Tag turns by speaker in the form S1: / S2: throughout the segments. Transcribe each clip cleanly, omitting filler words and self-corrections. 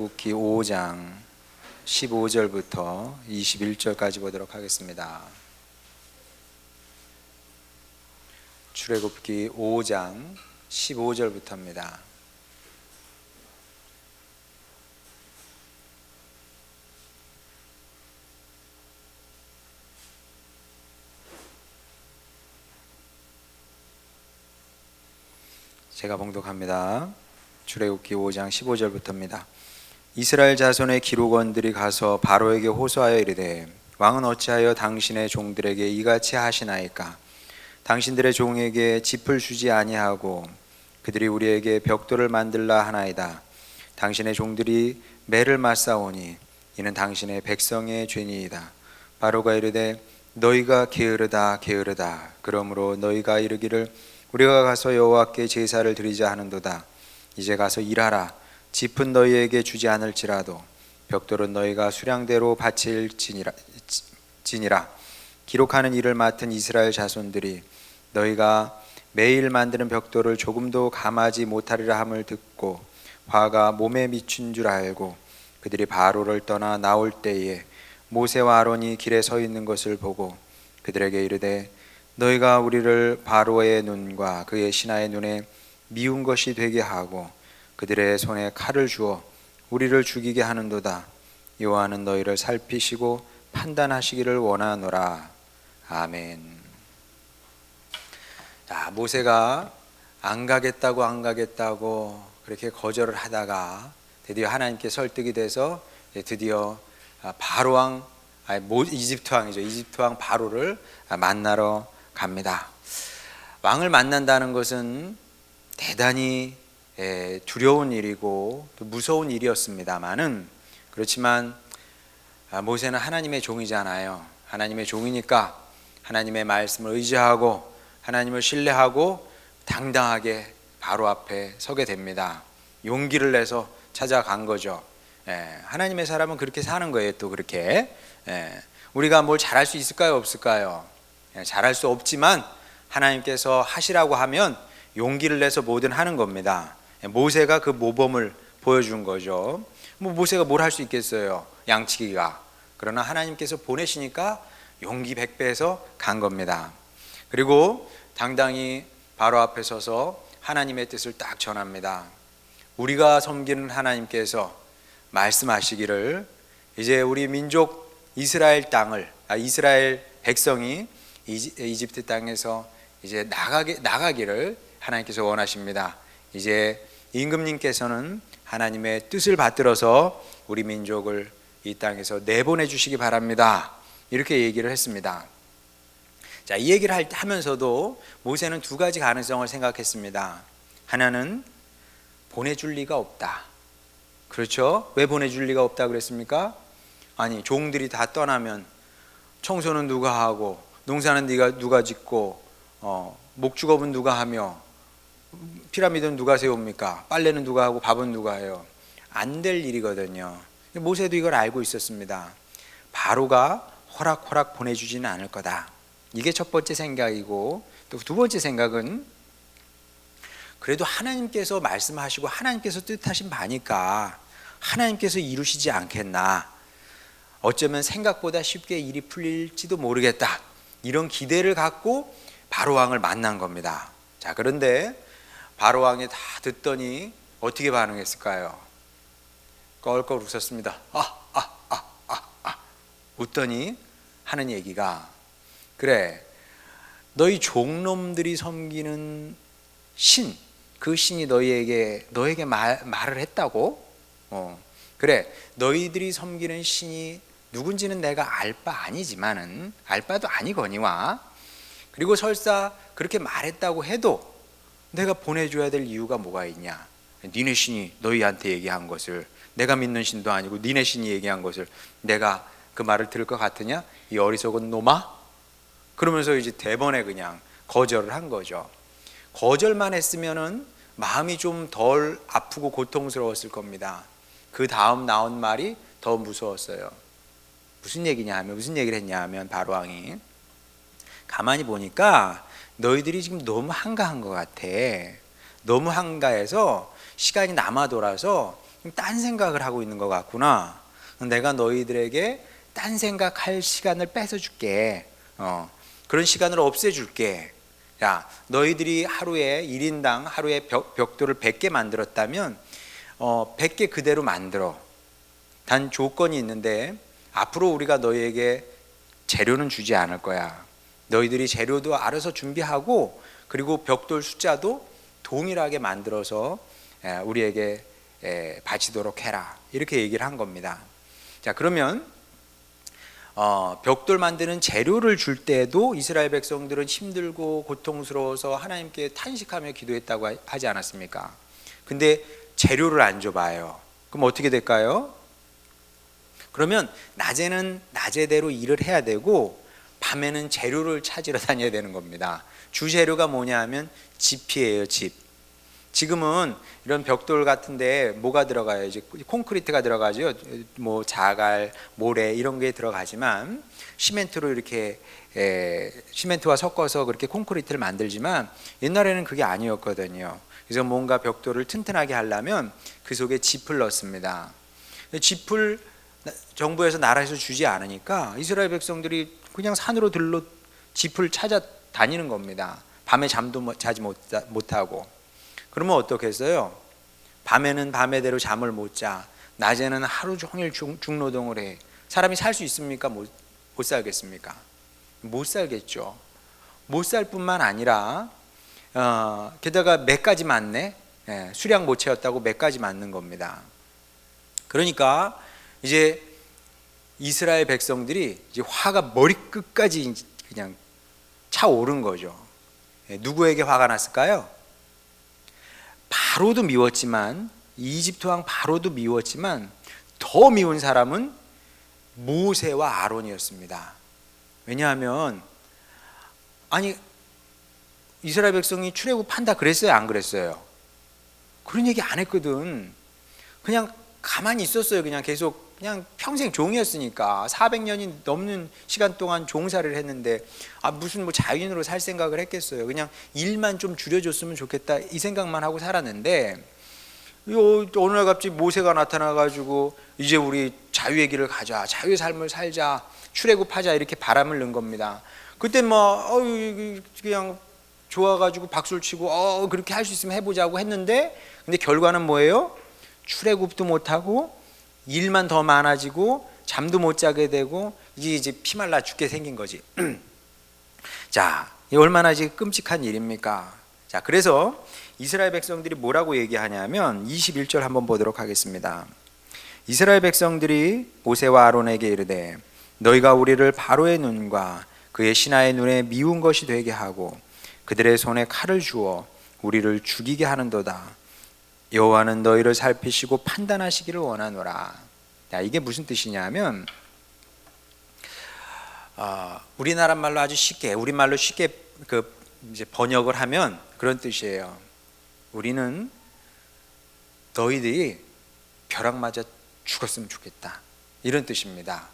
S1: 출애굽기 5장 15절부터 21절까지 보도록 하겠습니다. 출애굽기 5장 15절부터입니다. 제가 봉독합니다. 출애굽기 5장 15절부터입니다. 이스라엘 자손의 기록원들이 가서 바로에게 호소하여 이르되 왕은 어찌하여 당신의 종들에게 이같이 하시나이까? 당신들의 종에게 짚을 주지 아니하고 그들이 우리에게 벽돌을 만들라 하나이다. 당신의 종들이 매를 맞사오니 이는 당신의 백성의 죄니이다. 바로가 이르되 너희가 게으르다 게으르다. 그러므로 너희가 이르기를 우리가 가서 여호와께 제사를 드리자 하는도다. 이제 가서 일하라. 짚은 너희에게 주지 않을지라도 벽돌은 너희가 수량대로 바칠지니라. 기록하는 일을 맡은 이스라엘 자손들이 너희가 매일 만드는 벽돌을 조금도 감하지 못하리라 함을 듣고 화가 몸에 미친 줄 알고 그들이 바로를 떠나 나올 때에 모세와 아론이 길에 서 있는 것을 보고 그들에게 이르되 너희가 우리를 바로의 눈과 그의 신하의 눈에 미운 것이 되게 하고 그들의 손에 칼을 주어 우리를 죽이게 하는도다. 여호와는 너희를 살피시고 판단하시기를 원하노라. 아멘. 자, 모세가 안 가겠다고 그렇게 거절을 하다가 드디어 하나님께 설득이 돼서 드디어 바로왕, 이집트 왕이죠. 이집트 왕 바로를 만나러 갑니다. 왕을 만난다는 것은 대단히 두려운 일이고 또 무서운 일이었습니다만은 그렇지만 모세는 하나님의 종이잖아요. 하나님의 종이니까 하나님의 말씀을 의지하고 하나님을 신뢰하고 당당하게 바로 앞에 서게 됩니다. 용기를 내서 찾아간 거죠. 하나님의 사람은 그렇게 사는 거예요. 또 그렇게 우리가 뭘 잘할 수 있을까요? 없을까요? 잘할 수 없지만 하나님께서 하시라고 하면 용기를 내서 뭐든 하는 겁니다. 모세가 그 모범을 보여준 거죠. 모세가 뭘 할 수 있겠어요? 양치기가. 그러나 하나님께서 보내시니까 용기 100배에서 간 겁니다. 그리고 당당히 바로 앞에 서서 하나님의 뜻을 딱 전합니다. 우리가 섬기는 하나님께서 말씀하시기를 이제 우리 민족 이스라엘 땅을 이스라엘 백성이 이집트 땅에서 이제 나가기를 하나님께서 원하십니다. 이제 임금님께서는 하나님의 뜻을 받들어서 우리 민족을 이 땅에서 내보내 주시기 바랍니다. 이렇게 얘기를 했습니다. 자, 이 얘기를 하면서도 모세는 두 가지 가능성을 생각했습니다. 하나는 보내줄 리가 없다. 그렇죠? 왜 보내줄 리가 없다 그랬습니까? 아니, 종들이 다 떠나면 청소는 누가 하고 농사는 누가 짓고 목축업은 누가 하며 피라미드는 누가 세웁니까? 빨래는 누가 하고 밥은 누가 해요? 안 될 일이거든요. 모세도 이걸 알고 있었습니다. 바로가 호락호락 보내주지는 않을 거다. 이게 첫 번째 생각이고, 또 두 번째 생각은 그래도 하나님께서 말씀하시고 하나님께서 뜻하신 바니까 하나님께서 이루시지 않겠나. 어쩌면 생각보다 쉽게 일이 풀릴지도 모르겠다. 이런 기대를 갖고 바로왕을 만난 겁니다. 자, 그런데 바로왕이 다 듣더니 어떻게 반응했을까요? 껄껄 웃었습니다. 웃더니 하는 얘기가 그래, 너희 종놈들이 섬기는 신, 그 신이 너에게 말을 했다고? 그래, 너희들이 섬기는 신이 누군지는 내가 알 바 아니지만은 알 바도 아니거니와 그리고 설사 그렇게 말했다고 해도 내가 보내줘야 될 이유가 뭐가 있냐? 니네 신이 너희한테 얘기한 것을 내가 믿는 신도 아니고 니네 신이 얘기한 것을 내가 그 말을 들을 것 같으냐? 이 어리석은 놈아? 그러면서 이제 대번에 그냥 거절을 한 거죠. 거절만 했으면은 마음이 좀 덜 아프고 고통스러웠을 겁니다. 그 다음 나온 말이 더 무서웠어요. 무슨 얘기냐 하면 무슨 얘기를 했냐 하면 바로왕이 가만히 보니까 너희들이 지금 너무 한가한 것 같아. 너무 한가해서 시간이 남아 돌아서 딴 생각을 하고 있는 것 같구나. 내가 너희들에게 딴 생각할 시간을 뺏어줄게. 그런 시간을 없애줄게. 야, 너희들이 하루에 1인당 하루에 벽돌을 100개 만들었다면 100개 그대로 만들어. 단 조건이 있는데 앞으로 우리가 너희에게 재료는 주지 않을 거야. 너희들이 재료도 알아서 준비하고 그리고 벽돌 숫자도 동일하게 만들어서 우리에게 바치도록 해라. 이렇게 얘기를 한 겁니다. 자, 그러면 벽돌 만드는 재료를 줄 때도 이스라엘 백성들은 힘들고 고통스러워서 하나님께 탄식하며 기도했다고 하지 않았습니까? 근데 재료를 안 줘봐요. 그럼 어떻게 될까요? 그러면 낮에는 낮에대로 일을 해야 되고 밤에는 재료를 찾으러 다녀야 되는 겁니다. 주재료가 뭐냐 하면 짚이에요. 짚. 지금은 이런 벽돌 같은데 뭐가 들어가요? 이제 콘크리트가 들어가죠. 뭐 자갈, 모래 이런 게 들어가지만 시멘트로 이렇게 시멘트와 섞어서 그렇게 콘크리트를 만들지만 옛날에는 그게 아니었거든요. 그래서 뭔가 벽돌을 튼튼하게 하려면 그 속에 짚을 넣습니다. 짚을 정부에서 나라에서 주지 않으니까 이스라엘 백성들이 그냥 산으로 들러 짚을 찾아 다니는 겁니다. 밤에 잠도 자지 못하고. 그러면 어떻겠어요? 밤에는 밤에대로 잠을 못 자. 낮에는 하루 종일 중노동을 해. 사람이 살 수 있습니까? 못 살겠습니까? 못 살겠죠. 못 살 뿐만 아니라 게다가 매까지 맞네. 수량 못 채웠다고 매까지 맞는 겁니다. 그러니까 이제 이스라엘 백성들이 이제 화가 머리끝까지 그냥 차오른 거죠. 누구에게 화가 났을까요? 바로도 미웠지만 이집트 왕 바로도 미웠지만 더 미운 사람은 모세와 아론이었습니다. 왜냐하면 아니 이스라엘 백성이 출애굽한다 그랬어요? 안 그랬어요? 그런 얘기 안 했거든. 그냥 가만히 있었어요. 그냥 계속 그냥 평생 종이었으니까 400년이 넘는 시간 동안 종살이를 했는데 무슨 뭐 자유인으로 살 생각을 했겠어요. 그냥 일만 좀 줄여줬으면 좋겠다 이 생각만 하고 살았는데 어느 날 갑자기 모세가 나타나가지고 이제 우리 자유의 길을 가자, 자유의 삶을 살자, 출애굽하자 이렇게 바람을 넣은 겁니다. 그때 뭐 그냥 좋아가지고 박수를 치고 그렇게 할 수 있으면 해보자고 했는데 근데 결과는 뭐예요? 출애굽도 못하고 일만 더 많아지고 잠도 못 자게 되고 이제 피말라 죽게 생긴 거지. 자, 이 얼마나 지금 끔찍한 일입니까? 자, 그래서 이스라엘 백성들이 뭐라고 얘기하냐면 21절 한번 보도록 하겠습니다. 이스라엘 백성들이 모세와 아론에게 이르되 너희가 우리를 바로의 눈과 그의 신하의 눈에 미운 것이 되게 하고 그들의 손에 칼을 주어 우리를 죽이게 하는도다. 여호와는 너희를 살피시고 판단하시기를 원하노라. 자, 이게 무슨 뜻이냐면 우리나라 말로 아주 쉽게 우리말로 쉽게 이제 번역을 하면 그런 뜻이에요. 우리는 너희들이 벼락 맞아 죽었으면 좋겠다 이런 뜻입니다.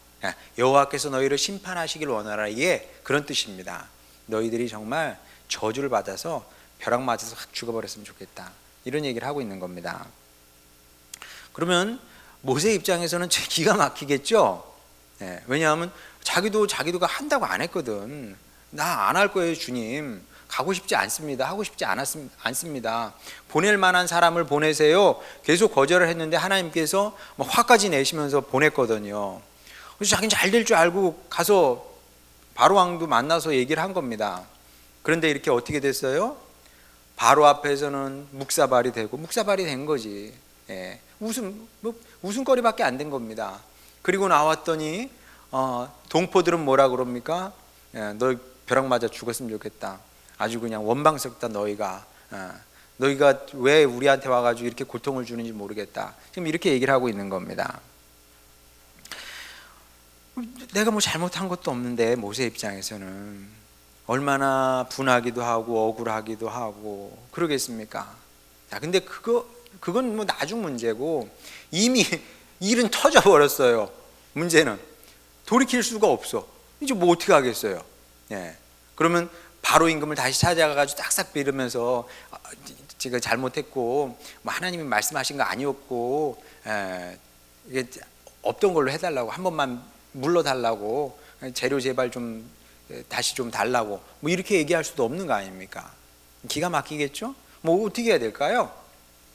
S1: 여호와께서 너희를 심판하시길 원하라 이게 그런 뜻입니다. 너희들이 정말 저주를 받아서 벼락 맞아서 확 죽어버렸으면 좋겠다 이런 얘기를 하고 있는 겁니다. 그러면 모세 입장에서는 기가 막히겠죠. 왜냐하면 자기도가 한다고 안 했거든. 나 안 할 거예요 주님. 가고 싶지 않습니다. 하고 싶지 않습니다. 보낼 만한 사람을 보내세요. 계속 거절을 했는데 하나님께서 화까지 내시면서 보냈거든요. 그래서 자기는 잘 될 줄 알고 가서 바로 왕도 만나서 얘기를 한 겁니다. 그런데 이렇게 어떻게 됐어요? 바로 앞에서는 묵사발이 되고 묵사발이 된 거지. 웃음거리밖에 안 된 겁니다. 그리고 나왔더니 동포들은 뭐라 그럽니까? 너 벼락 맞아 죽었으면 좋겠다. 아주 그냥 원망스럽다 너희가 왜 우리한테 와가지고 이렇게 고통을 주는지 모르겠다. 지금 이렇게 얘기를 하고 있는 겁니다. 내가 뭐 잘못한 것도 없는데 모세 입장에서는 얼마나 분하기도 하고 억울하기도 하고 그러겠습니까? 자, 근데 그건 뭐 나중 문제고 이미 일은 터져 버렸어요. 문제는 돌이킬 수가 없어. 이제 뭐 어떻게 하겠어요? 그러면 바로 임금을 다시 찾아가가지고 딱싹 빌으면서 제가 잘못했고 뭐 하나님이 말씀하신 거 아니었고 이게 없던 걸로 해달라고, 한 번만 물러달라고, 재료 제발 좀 다시 좀 달라고 뭐 이렇게 얘기할 수도 없는 거 아닙니까? 기가 막히겠죠? 뭐 어떻게 해야 될까요?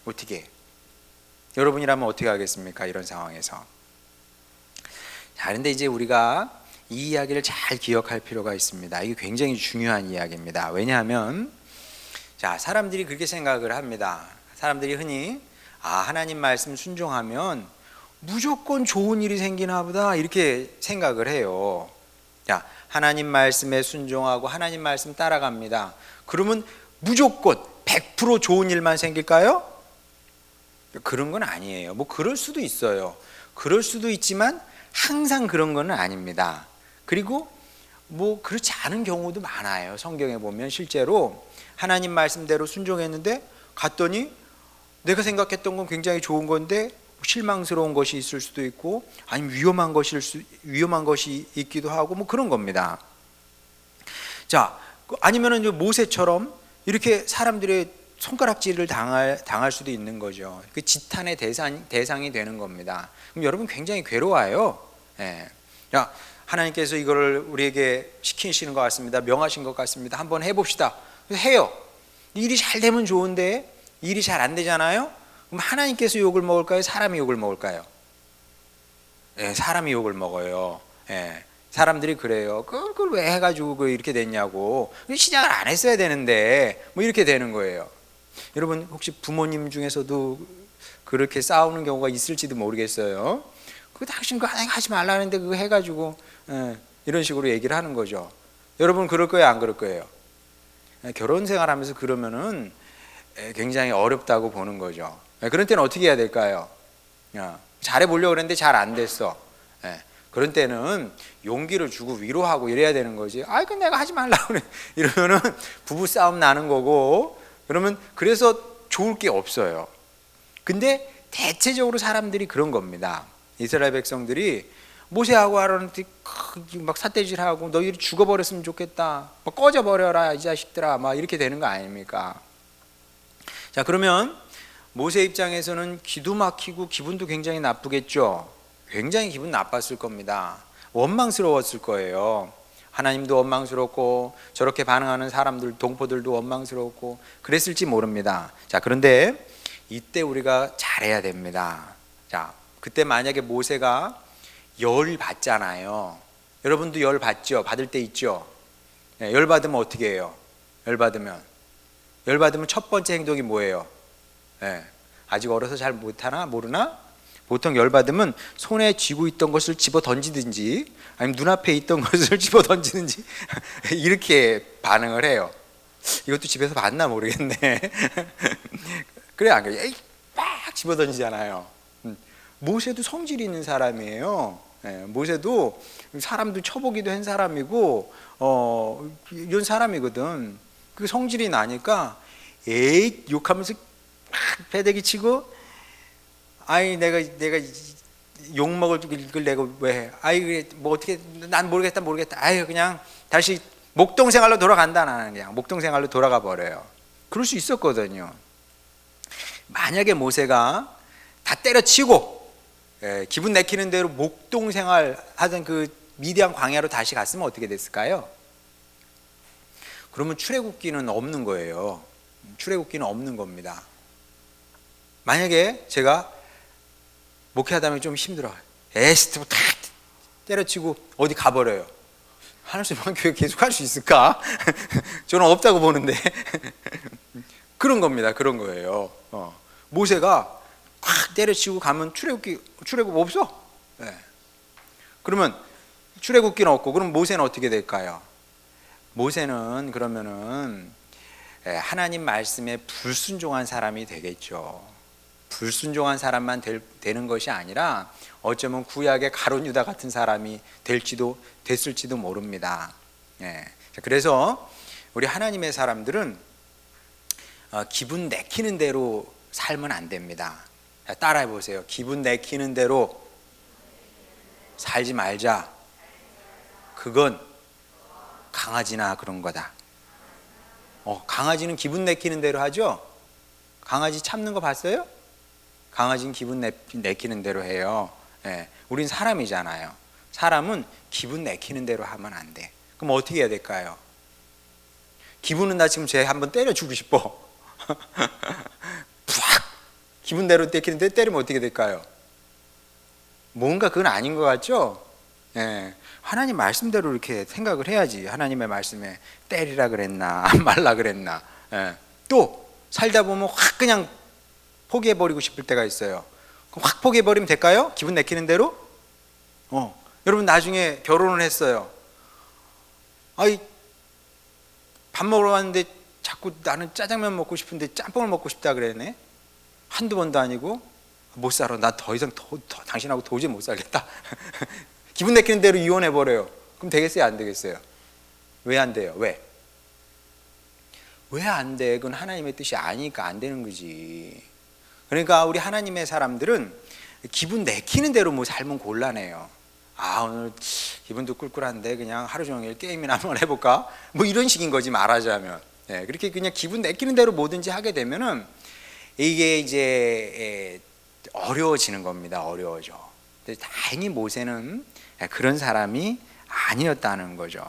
S1: 어떻게? 여러분이라면 어떻게 하겠습니까? 이런 상황에서. 자, 그런데 이제 우리가 이 이야기를 잘 기억할 필요가 있습니다. 이게 굉장히 중요한 이야기입니다. 왜냐하면 자, 사람들이 그렇게 생각을 합니다. 사람들이 흔히 하나님 말씀 순종하면 무조건 좋은 일이 생기나 보다 이렇게 생각을 해요. 자, 하나님 말씀에 순종하고 하나님 말씀 따라갑니다. 그러면 무조건 100% 좋은 일만 생길까요? 그런 건 아니에요. 뭐 그럴 수도 있어요. 그럴 수도 있지만 항상 그런 건 아닙니다. 그리고 뭐 그렇지 않은 경우도 많아요. 성경에 보면 실제로 하나님 말씀대로 순종했는데 갔더니 내가 생각했던 건 굉장히 좋은 건데 실망스러운 것이 있을 수도 있고 아니면 위험한 것이 있기도 하고 뭐 그런 겁니다. 자, 아니면은 모세처럼 이렇게 사람들의 손가락질을 당할 수도 있는 거죠. 그 지탄의 대상이 되는 겁니다. 그럼 여러분 굉장히 괴로워요. 예. 야, 하나님께서 이거를 우리에게 시키시는 것 같습니다. 명하신 것 같습니다. 한번 해봅시다. 해요. 일이 잘 되면 좋은데 일이 잘 안 되잖아요. 그럼 하나님께서 욕을 먹을까요? 사람이 욕을 먹을까요? 예, 사람이 욕을 먹어요. 예. 사람들이 그래요. 그걸 왜 해가지고 이렇게 됐냐고. 시작을 안 했어야 되는데 뭐 이렇게 되는 거예요. 여러분 혹시 부모님 중에서도 그렇게 싸우는 경우가 있을지도 모르겠어요. 그 당신 그거 하지 말라는데 그거 해가지고 이런 식으로 얘기를 하는 거죠. 여러분 그럴 거예요, 안 그럴 거예요? 결혼 생활하면서 그러면은 굉장히 어렵다고 보는 거죠. 그런 때는 어떻게 해야 될까요? 잘해보려고 그랬는데 잘 안 됐어. 그런 때는 용기를 주고 위로하고 이래야 되는 거지. 그 내가 하지 말라고 그래. 이러면은 부부 싸움 나는 거고, 그러면 그래서 좋을 게 없어요. 근데 대체적으로 사람들이 그런 겁니다. 이스라엘 백성들이 모세하고 아론한테 막 삿대질하고 너희들이 죽어버렸으면 좋겠다. 막 꺼져버려라 이 자식들아. 막 이렇게 되는 거 아닙니까? 자, 그러면 모세 입장에서는 기도 막히고 기분도 굉장히 나쁘겠죠. 굉장히 기분 나빴을 겁니다. 원망스러웠을 거예요. 하나님도 원망스럽고 저렇게 반응하는 사람들, 동포들도 원망스럽고 그랬을지 모릅니다. 자, 그런데 이때 우리가 잘해야 됩니다. 자, 그때 만약에 모세가 열 받잖아요. 여러분도 열 받죠? 받을 때 있죠? 열 받으면 어떻게 해요? 열 받으면 첫 번째 행동이 뭐예요? 아직 어려서 잘 못하나 모르나? 보통 열 받으면 손에 쥐고 있던 것을 집어 던지든지 아니면 눈앞에 있던 것을 집어 던지든지 이렇게 반응을 해요. 이것도 집에서 봤나 모르겠네. 그래 안 그래? 막 집어 던지잖아요. 모세도 성질이 있는 사람이에요. 모세도 사람도 쳐보기도 한 사람이고 이런 사람이거든. 그 성질이 나니까 욕하면서 막 패대기 치고 내가 욕 먹을 걸 내가 왜 해? 뭐 어떻게 난 모르겠다. 그냥 다시 목동 생활로 돌아간다. 나는 그냥 목동 생활로 돌아가 버려요. 그럴 수 있었거든요. 만약에 모세가 다 때려치고 기분 내키는 대로 목동 생활 하던 그 미디안 광야로 다시 갔으면 어떻게 됐을까요? 그러면 출애굽기는 없는 거예요. 출애굽기는 없는 겁니다. 만약에 제가 목회하다 보면 좀 힘들어요. 에스트 다 때려치고 어디 가버려요. 하늘소망 교회 계속 할 수 있을까? 저는 없다고 보는데 그런 겁니다. 그런 거예요. 모세가 확 때려치고 가면 출애굽 없어. 그러면 출애굽기는 없고 그럼 모세는 어떻게 될까요? 모세는 그러면은 하나님 말씀에 불순종한 사람이 되겠죠. 불순종한 사람만 되는 것이 아니라 어쩌면 구약의 가룟 유다 같은 사람이 됐을지도 모릅니다. 그래서 우리 하나님의 사람들은 기분 내키는 대로 살면 안 됩니다. 따라해 보세요. 기분 내키는 대로 살지 말자. 그건 강아지나 그런 거다. 강아지는 기분 내키는 대로 하죠. 강아지 참는 거 봤어요? 강아지는 기분 내키는 대로 해요. 예, 우린 사람이잖아요. 사람은 기분 내키는 대로 하면 안 돼. 그럼 어떻게 해야 될까요? 기분은 나 지금 쟤 한번 때려주고 싶어. 팍! 기분대로 내키는데 때리면 어떻게 될까요? 뭔가 그건 아닌 것 같죠? 예, 하나님 말씀대로 이렇게 생각을 해야지. 하나님의 말씀에 때리라 그랬나 말라 그랬나. 예, 또 살다 보면 확 그냥 포기해버리고 싶을 때가 있어요. 그럼 확 포기해버리면 될까요? 기분 내키는 대로? 여러분 나중에 결혼을 했어요. 아이, 밥 먹으러 갔는데 자꾸 나는 짜장면 먹고 싶은데 짬뽕을 먹고 싶다 그러네. 한두 번도 아니고 못 살아. 나 더 이상 당신하고 도저히 못 살겠다. 기분 내키는 대로 이혼해버려요. 그럼 되겠어요? 안 되겠어요? 왜 안 돼요? 왜 안 돼? 그건 하나님의 뜻이 아니니까 안 되는 거지. 그러니까 우리 하나님의 사람들은 기분 내키는 대로 뭐 삶은 곤란해요. 아, 오늘 기분도 꿀꿀한데 그냥 하루 종일 게임이나 한번 해볼까? 뭐 이런 식인 거지, 말하자면. 예, 그렇게 그냥 기분 내키는 대로 뭐든지 하게 되면은 이게 이제 어려워지는 겁니다. 어려워져. 근데 다행히 모세는 그런 사람이 아니었다는 거죠.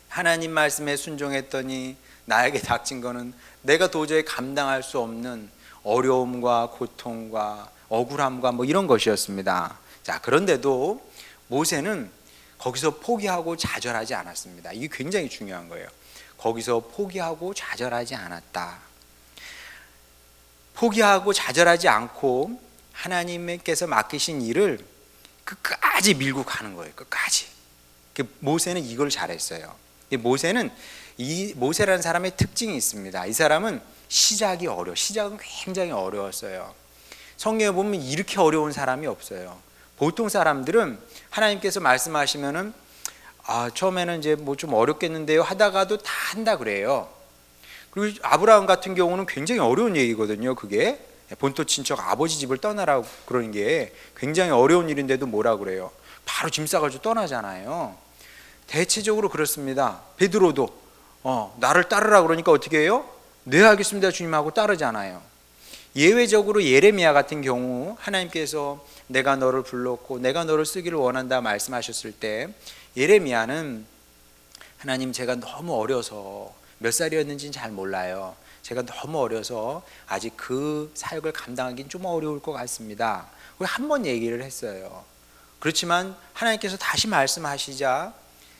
S1: 하나님 말씀에 순종했더니 나에게 닥친 거는 내가 도저히 감당할 수 없는 어려움과 고통과 억울함과 뭐 이런 것이었습니다. 자, 그런데도 모세는 거기서 포기하고 좌절하지 않았습니다. 이게 굉장히 중요한 거예요. 거기서 포기하고 좌절하지 않았다. 포기하고 좌절하지 않고 하나님께서 맡기신 일을 끝까지 밀고 가는 거예요. 끝까지. 모세는 이걸 잘했어요. 모세라는 사람의 특징이 있습니다. 이 사람은 시작이 시작은 굉장히 어려웠어요. 성경에 보면 이렇게 어려운 사람이 없어요. 보통 사람들은 하나님께서 말씀하시면은 처음에는 이제 뭐 좀 어렵겠는데요 하다가도 다 한다 그래요. 그리고 아브라함 같은 경우는 굉장히 어려운 얘기거든요. 그게 본토 친척 아버지 집을 떠나라고 그러는 게 굉장히 어려운 일인데도 뭐라 그래요? 바로 짐 싸가지고 떠나잖아요. 대체적으로 그렇습니다. 베드로도 나를 따르라 그러니까 어떻게 해요? 네, 알겠습니다 주님하고 따르잖아요. 예외적으로 예레미야 같은 경우 하나님께서 내가 너를 불렀고 내가 너를 쓰기를 원한다 말씀하셨을 때 예레미야는 하나님, 제가 너무 어려서 몇 살이었는지는 잘 몰라요. 제가 너무 어려서 아직 그 사역을 감당하기는 좀 어려울 것 같습니다. 한 번 얘기를 했어요. 그렇지만 하나님께서 다시 말씀하시자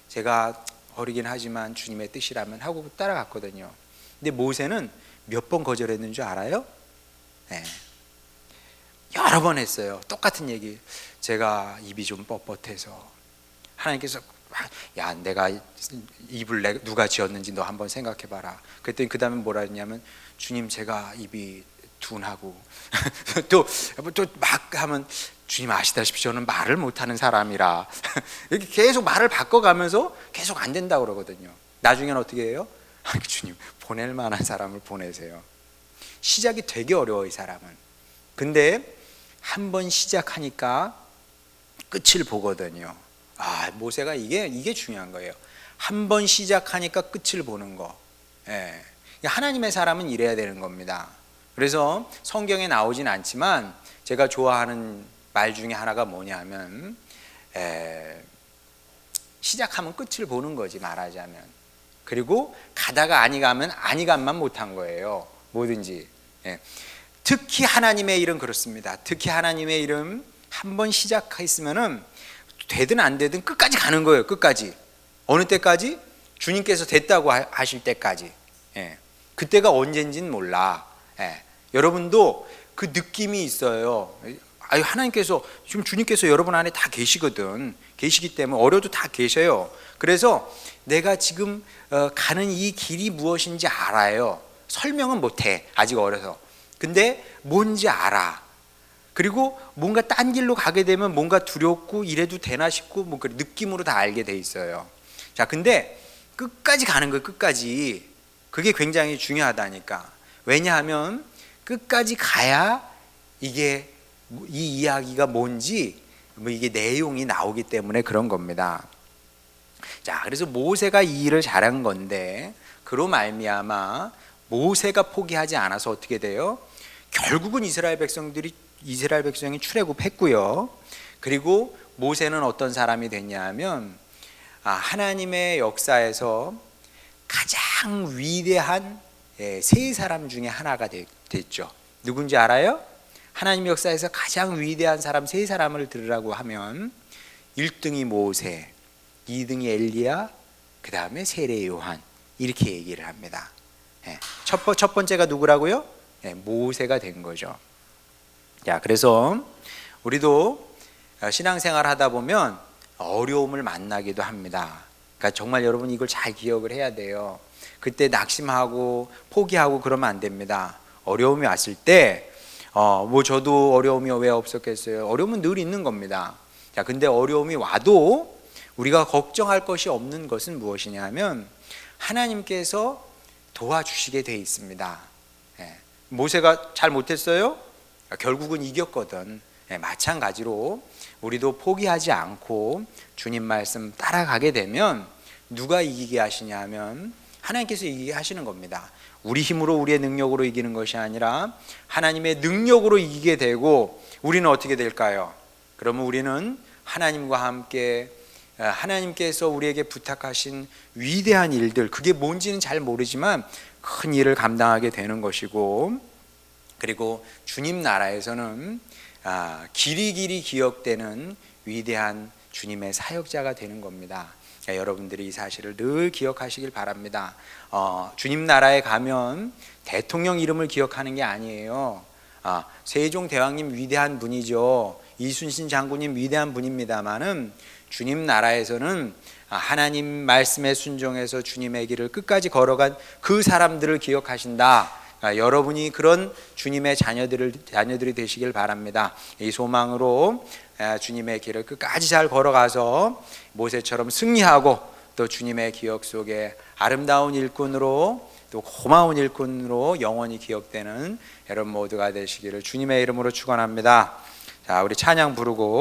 S1: 제가 어리긴 하지만 주님의 뜻이라면 하고 따라갔거든요. 근데 모세는 몇 번 거절했는 줄 알아요? 네. 여러 번 했어요. 똑같은 얘기. 제가 입이 좀 뻣뻣해서. 하나님께서 야, 내가 입을 누가 지었는지 너 한번 생각해봐라. 그랬더니 그 다음에 뭐라 했냐면 주님, 제가 입이 둔하고 또 막 하면 주님 아시다시피 저는 말을 못하는 사람이라 이렇게 계속 말을 바꿔가면서 계속 안 된다고 그러거든요. 나중에는 어떻게 해요? 주님, 보낼 만한 사람을 보내세요. 시작이 되게 어려워, 이 사람은. 근데 한 번 시작하니까 끝을 보거든요. 모세가 이게 중요한 거예요. 한 번 시작하니까 끝을 보는 거. 예. 하나님의 사람은 이래야 되는 겁니다. 그래서 성경에 나오진 않지만 제가 좋아하는 말 중에 하나가 뭐냐면 시작하면 끝을 보는 거지, 말하자면. 그리고 가다가 아니감만 못한 거예요. 뭐든지. 예. 특히 하나님의 일은 그렇습니다. 특히 하나님의 일은 한 번 시작했으면은 되든 안 되든 끝까지 가는 거예요. 끝까지. 어느 때까지? 주님께서 됐다고 하실 때까지. 예. 그때가 언젠지는 몰라. 예. 여러분도 그 느낌이 있어요. 하나님께서 지금 주님께서 여러분 안에 다 계시거든. 계시기 때문에 어려도 다 계셔요. 그래서 내가 지금 가는 이 길이 무엇인지 알아요. 설명은 못해. 아직 어려서. 근데 뭔지 알아. 그리고 뭔가 딴 길로 가게 되면 뭔가 두렵고 이래도 되나 싶고 뭐 그 느낌으로 다 알게 돼 있어요. 자, 근데 끝까지 가는 거예요. 끝까지. 그게 굉장히 중요하다니까. 왜냐하면 끝까지 가야 이게 이 이야기가 뭔지 뭐 이게 내용이 나오기 때문에 그런 겁니다. 자, 그래서 모세가 이 일을 잘한 건데 그로 말미암아 모세가 포기하지 않아서 어떻게 돼요? 결국은 이스라엘 백성이 출애굽했고요. 그리고 모세는 어떤 사람이 됐냐면 하나님의 역사에서 가장 위대한 세 사람 중에 하나가 됐죠. 누군지 알아요? 하나님 역사에서 가장 위대한 사람 세 사람을 들으라고 하면 1등이 모세, 2등이 엘리야, 그 다음에 세례 요한, 이렇게 얘기를 합니다. 첫 번째가 누구라고요? 모세가 된 거죠. 자, 그래서 우리도 신앙생활 하다 보면 어려움을 만나기도 합니다. 그러니까 정말 여러분 이걸 잘 기억을 해야 돼요. 그때 낙심하고 포기하고 그러면 안 됩니다. 어려움이 왔을 때 뭐 저도 어려움이 왜 없었겠어요? 어려움은 늘 있는 겁니다. 자, 근데 어려움이 와도 우리가 걱정할 것이 없는 것은 무엇이냐면 하나님께서 도와주시게 돼 있습니다. 모세가 잘 못했어요? 결국은 이겼거든. 마찬가지로 우리도 포기하지 않고 주님 말씀 따라가게 되면 누가 이기게 하시냐면 하나님께서 이기게 하시는 겁니다. 우리 힘으로 우리의 능력으로 이기는 것이 아니라 하나님의 능력으로 이기게 되고 우리는 어떻게 될까요? 그러면 우리는 하나님과 함께 하나님께서 우리에게 부탁하신 위대한 일들, 그게 뭔지는 잘 모르지만 큰 일을 감당하게 되는 것이고, 그리고 주님 나라에서는 길이 기억되는 위대한 주님의 사역자가 되는 겁니다. 여러분들이 이 사실을 늘 기억하시길 바랍니다. 주님 나라에 가면 대통령 이름을 기억하는 게 아니에요. 세종대왕님 위대한 분이죠. 이순신 장군님 위대한 분입니다만은 주님 나라에서는 하나님 말씀에 순종해서 주님의 길을 끝까지 걸어간 그 사람들을 기억하신다. 여러분이 그런 주님의 자녀들이 되시길 바랍니다. 이 소망으로 주님의 길을 끝까지 잘 걸어가서 모세처럼 승리하고 또 주님의 기억 속에 아름다운 일꾼으로 또 고마운 일꾼으로 영원히 기억되는 여러분 모두가 되시기를 주님의 이름으로 축원합니다. 자, 우리 찬양 부르고